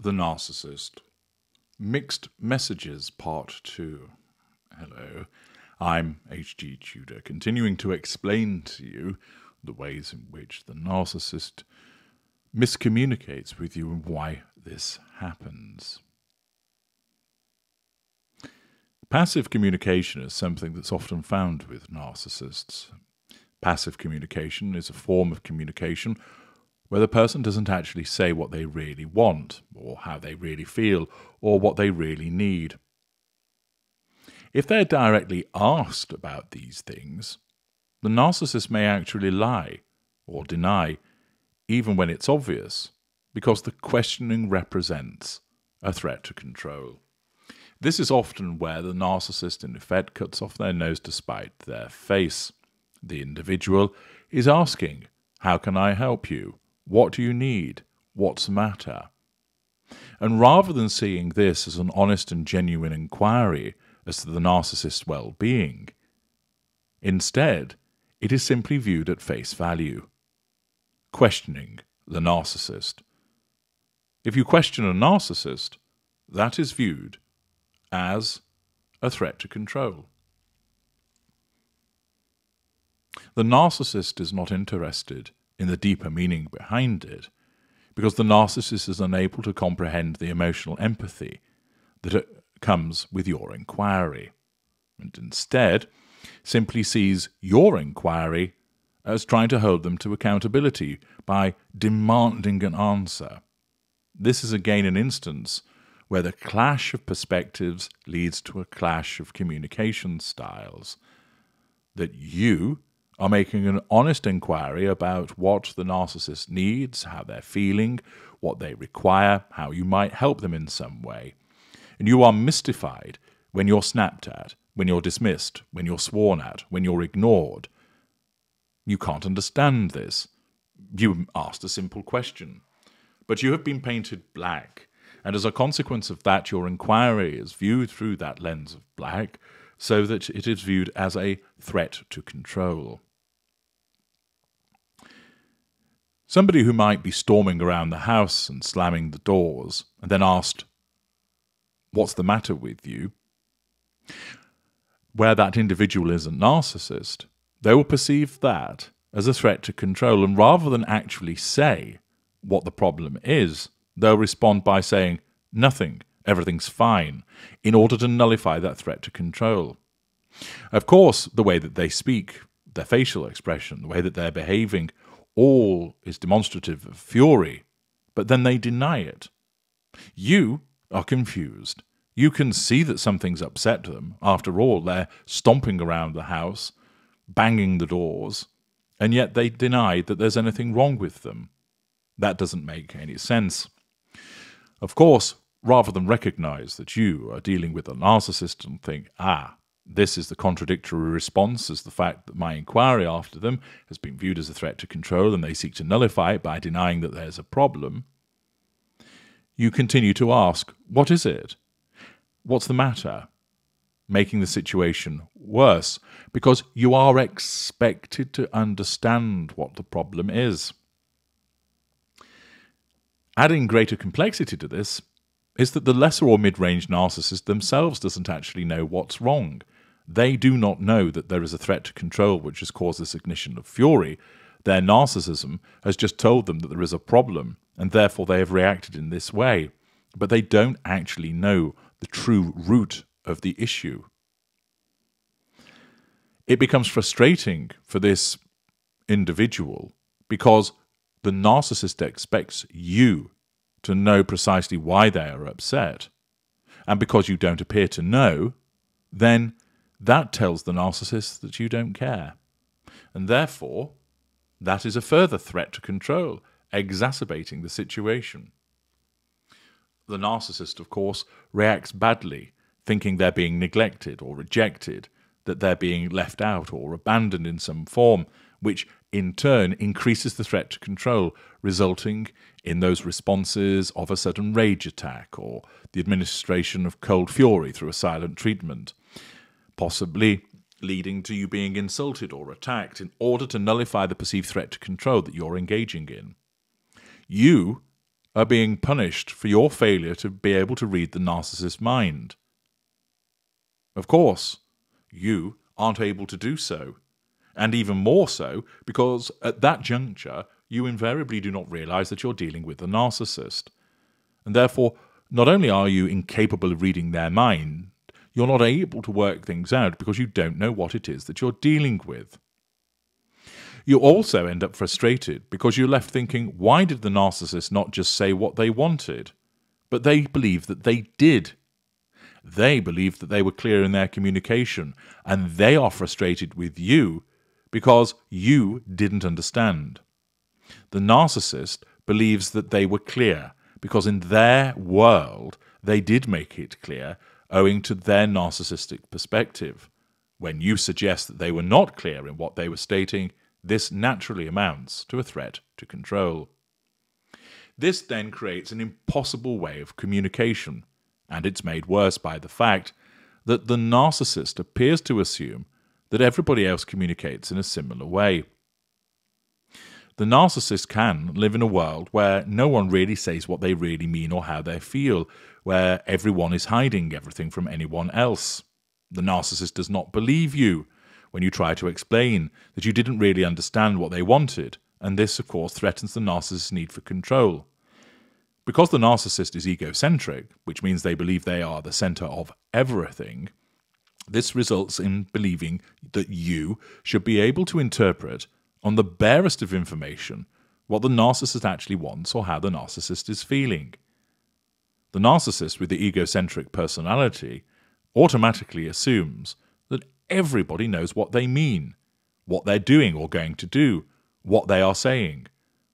The Narcissist. Mixed Messages Part 2. Hello, I'm H.G. Tudor, continuing to explain to you the ways in which the narcissist miscommunicates with you and why this happens. Passive communication is something that's often found with narcissists. Passive communication is a form of communication where the person doesn't actually say what they really want, or how they really feel, or what they really need. If they're directly asked about these things, the narcissist may actually lie or deny, even when it's obvious, because the questioning represents a threat to control. This is often where the narcissist, in effect, cuts off their nose to spite their face. The individual is asking, "How can I help you? What do you need? What's the matter?" And rather than seeing this as an honest and genuine inquiry as to the narcissist's well-being, instead, it is simply viewed at face value. Questioning the narcissist. If you question a narcissist, that is viewed as a threat to control. The narcissist is not interested in the deeper meaning behind it, because the narcissist is unable to comprehend the emotional empathy that comes with your inquiry, and instead simply sees your inquiry as trying to hold them to accountability by demanding an answer. This is again an instance where the clash of perspectives leads to a clash of communication styles, that you are making an honest inquiry about what the narcissist needs, how they're feeling, what they require, how you might help them in some way. And you are mystified when you're snapped at, when you're dismissed, when you're sworn at, when you're ignored. You can't understand this. You asked a simple question, but you have been painted black, and as a consequence of that, your inquiry is viewed through that lens of black, so that it is viewed as a threat to control. Somebody who might be storming around the house and slamming the doors, and then asked, "What's the matter with you?" Where that individual is a narcissist, they will perceive that as a threat to control, and rather than actually say what the problem is, they'll respond by saying, "Nothing, everything's fine," in order to nullify that threat to control. Of course, the way that they speak, their facial expression, the way that they're behaving, all is demonstrative of fury, but then they deny it. You are confused. You can see that something's upset them. After all, they're stomping around the house, banging the doors, and yet they deny that there's anything wrong with them. That doesn't make any sense. Of course, rather than recognize that you are dealing with a narcissist and think, this is the contradictory response, as the fact that my inquiry after them has been viewed as a threat to control and they seek to nullify it by denying that there's a problem, you continue to ask, "What is it? What's the matter?" Making the situation worse, because you are expected to understand what the problem is. Adding greater complexity to this is that the lesser or mid-range narcissist themselves doesn't actually know what's wrong. They do not know that there is a threat to control which has caused this ignition of fury. Their narcissism has just told them that there is a problem, and therefore they have reacted in this way. But they don't actually know the true root of the issue. It becomes frustrating for this individual because the narcissist expects you to know precisely why they are upset. And because you don't appear to know, then that tells the narcissist that you don't care. And therefore, that is a further threat to control, exacerbating the situation. The narcissist, of course, reacts badly, thinking they're being neglected or rejected, that they're being left out or abandoned in some form, which in turn increases the threat to control, resulting in those responses of a sudden rage attack or the administration of cold fury through a silent treatment, possibly leading to you being insulted or attacked in order to nullify the perceived threat to control that you're engaging in. You are being punished for your failure to be able to read the narcissist's mind. Of course, you aren't able to do so. And even more so because at that juncture, you invariably do not realize that you're dealing with a narcissist. And therefore, not only are you incapable of reading their mind, you're not able to work things out because you don't know what it is that you're dealing with. You also end up frustrated because you're left thinking, why did the narcissist not just say what they wanted? But they believe that they did. They believe that they were clear in their communication, and they are frustrated with you because you didn't understand. The narcissist believes that they were clear because in their world they did make it clear owing to their narcissistic perspective. When you suggest that they were not clear in what they were stating, this naturally amounts to a threat to control. This then creates an impossible way of communication, and it's made worse by the fact that the narcissist appears to assume that everybody else communicates in a similar way. The narcissist can live in a world where no one really says what they really mean or how they feel, where everyone is hiding everything from anyone else. The narcissist does not believe you when you try to explain that you didn't really understand what they wanted, and this, of course, threatens the narcissist's need for control. Because the narcissist is egocentric, which means they believe they are the center of everything, this results in believing that you should be able to interpret on the barest of information what the narcissist actually wants or how the narcissist is feeling. The narcissist with the egocentric personality automatically assumes that everybody knows what they mean, what they're doing or going to do, what they are saying,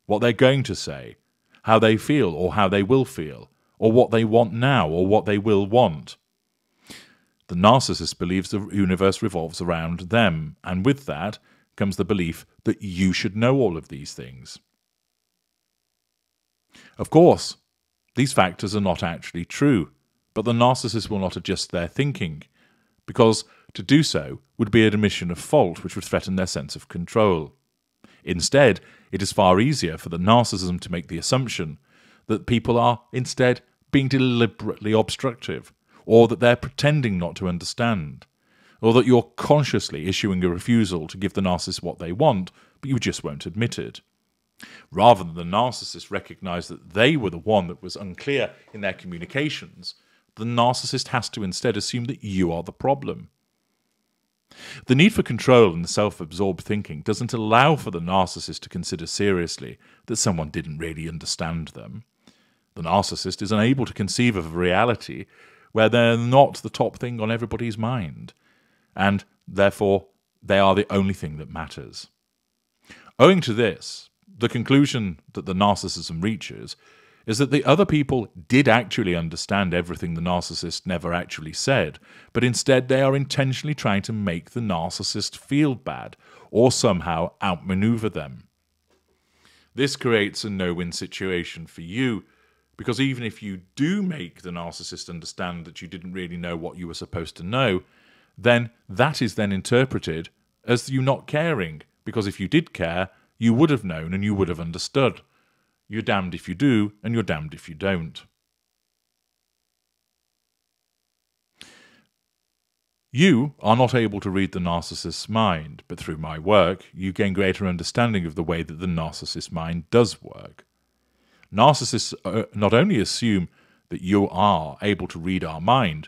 what they're going to say, how they feel or how they will feel, or what they want now or what they will want. The narcissist believes the universe revolves around them, and with that comes the belief that you should know all of these things. Of course, these factors are not actually true, but the narcissist will not adjust their thinking, because to do so would be an admission of fault which would threaten their sense of control. Instead, it is far easier for the narcissism to make the assumption that people are instead being deliberately obstructive, or that they're pretending not to understand, or that you're consciously issuing a refusal to give the narcissist what they want, but you just won't admit it. Rather than the narcissist recognize that they were the one that was unclear in their communications, the narcissist has to instead assume that you are the problem. The need for control and self-absorbed thinking doesn't allow for the narcissist to consider seriously that someone didn't really understand them. The narcissist is unable to conceive of a reality where they're not the top thing on everybody's mind, and therefore they are the only thing that matters. Owing to this, the conclusion that the narcissism reaches is that the other people did actually understand everything the narcissist never actually said, but instead they are intentionally trying to make the narcissist feel bad or somehow outmaneuver them. This creates a no-win situation for you, because even if you do make the narcissist understand that you didn't really know what you were supposed to know, then that is then interpreted as you not caring, because if you did care, you would have known and you would have understood. You're damned if you do, and you're damned if you don't. You are not able to read the narcissist's mind, but through my work, you gain greater understanding of the way that the narcissist's mind does work. Narcissists not only assume that you are able to read our mind,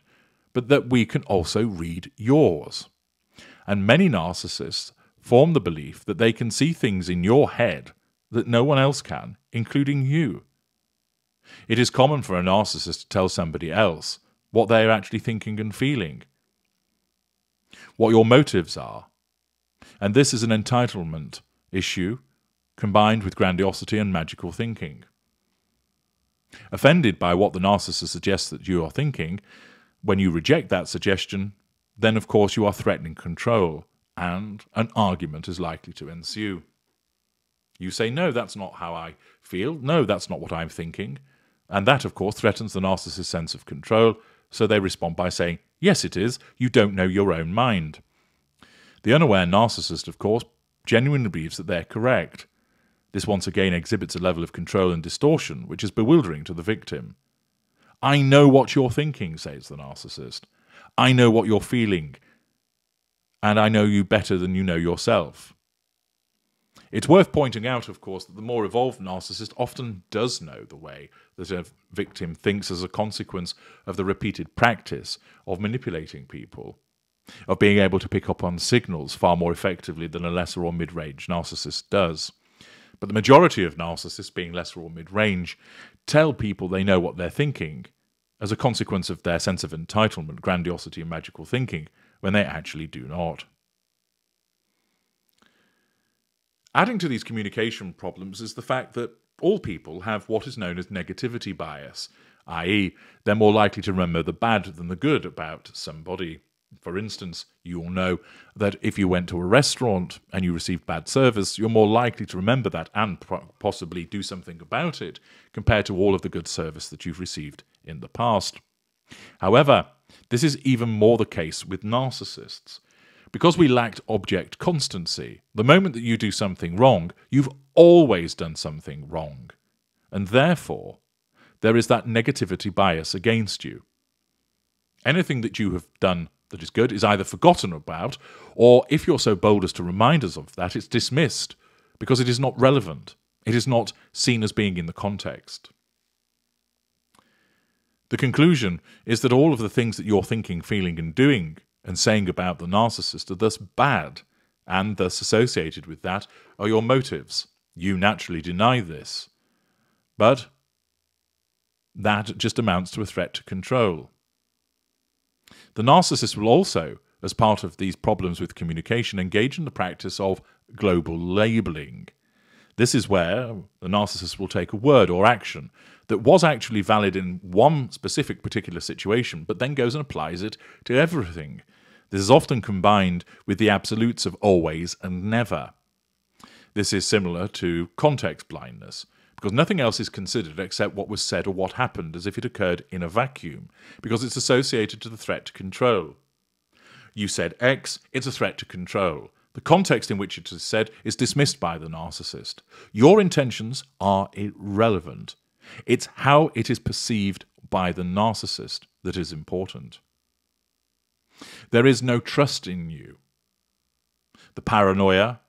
but that we can also read yours. And many narcissists form the belief that they can see things in your head that no one else can, including you. It is common for a narcissist to tell somebody else what they are actually thinking and feeling, what your motives are. And this is an entitlement issue combined with grandiosity and magical thinking. Offended by what the narcissist suggests that you are thinking, when you reject that suggestion, then of course you are threatening control, and an argument is likely to ensue. You say, no, that's not how I feel. No, that's not what I'm thinking. And that, of course, threatens the narcissist's sense of control, so they respond by saying, yes, it is. You don't know your own mind. The unaware narcissist, of course, genuinely believes that they're correct. This once again exhibits a level of control and distortion which is bewildering to the victim. I know what you're thinking, says the narcissist. I know what you're feeling, and I know you better than you know yourself. It's worth pointing out, of course, that the more evolved narcissist often does know the way that a victim thinks as a consequence of the repeated practice of manipulating people, of being able to pick up on signals far more effectively than a lesser or mid-range narcissist does. But the majority of narcissists, being lesser or mid-range, tell people they know what they're thinking as a consequence of their sense of entitlement, grandiosity, and magical thinking, when they actually do not. Adding to these communication problems is the fact that all people have what is known as negativity bias, i.e., they're more likely to remember the bad than the good about somebody. For instance, you all know that if you went to a restaurant and you received bad service, you're more likely to remember that and possibly do something about it compared to all of the good service that you've received in the past. However, this is even more the case with narcissists. Because we lacked object constancy, the moment that you do something wrong, you've always done something wrong. And therefore, there is that negativity bias against you. Anything that you have done that is good is either forgotten about, or if you're so bold as to remind us of that, it's dismissed because it is not relevant. It is not seen as being in the context. The conclusion is that all of the things that you're thinking, feeling, and doing and saying about the narcissist are thus bad, and thus associated with that are your motives. You naturally deny this. But that just amounts to a threat to control. The narcissist will also, as part of these problems with communication, engage in the practice of global labeling. This is where the narcissist will take a word or action that was actually valid in one specific particular situation, but then goes and applies it to everything. This is often combined with the absolutes of always and never. This is similar to context blindness, because nothing else is considered except what was said or what happened as if it occurred in a vacuum, because it's associated to the threat to control. You said X, it's a threat to control. The context in which it is said is dismissed by the narcissist. Your intentions are irrelevant. It's how it is perceived by the narcissist that is important. There is no trust in you. The paranoia,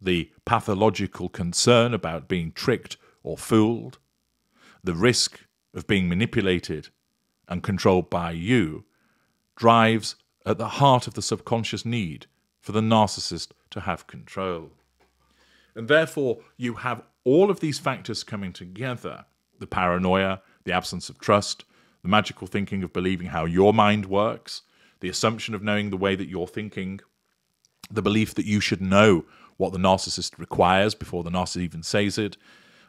the pathological concern about being tricked or fooled, the risk of being manipulated and controlled by you, drives at the heart of the subconscious need for the narcissist to have control. And therefore, you have all of these factors coming together: the paranoia, the absence of trust, the magical thinking of believing how your mind works, the assumption of knowing the way that you're thinking, the belief that you should know what the narcissist requires before the narcissist even says it,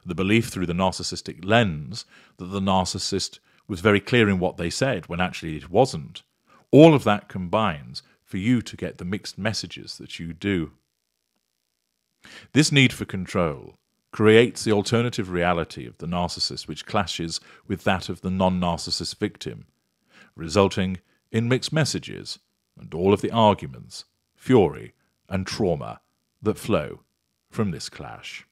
the belief through the narcissistic lens that the narcissist was very clear in what they said when actually it wasn't. All of that combines for you to get the mixed messages that you do. This need for control creates the alternative reality of the narcissist, which clashes with that of the non-narcissist victim, resulting in mixed messages and all of the arguments, fury, and trauma that flow from this clash.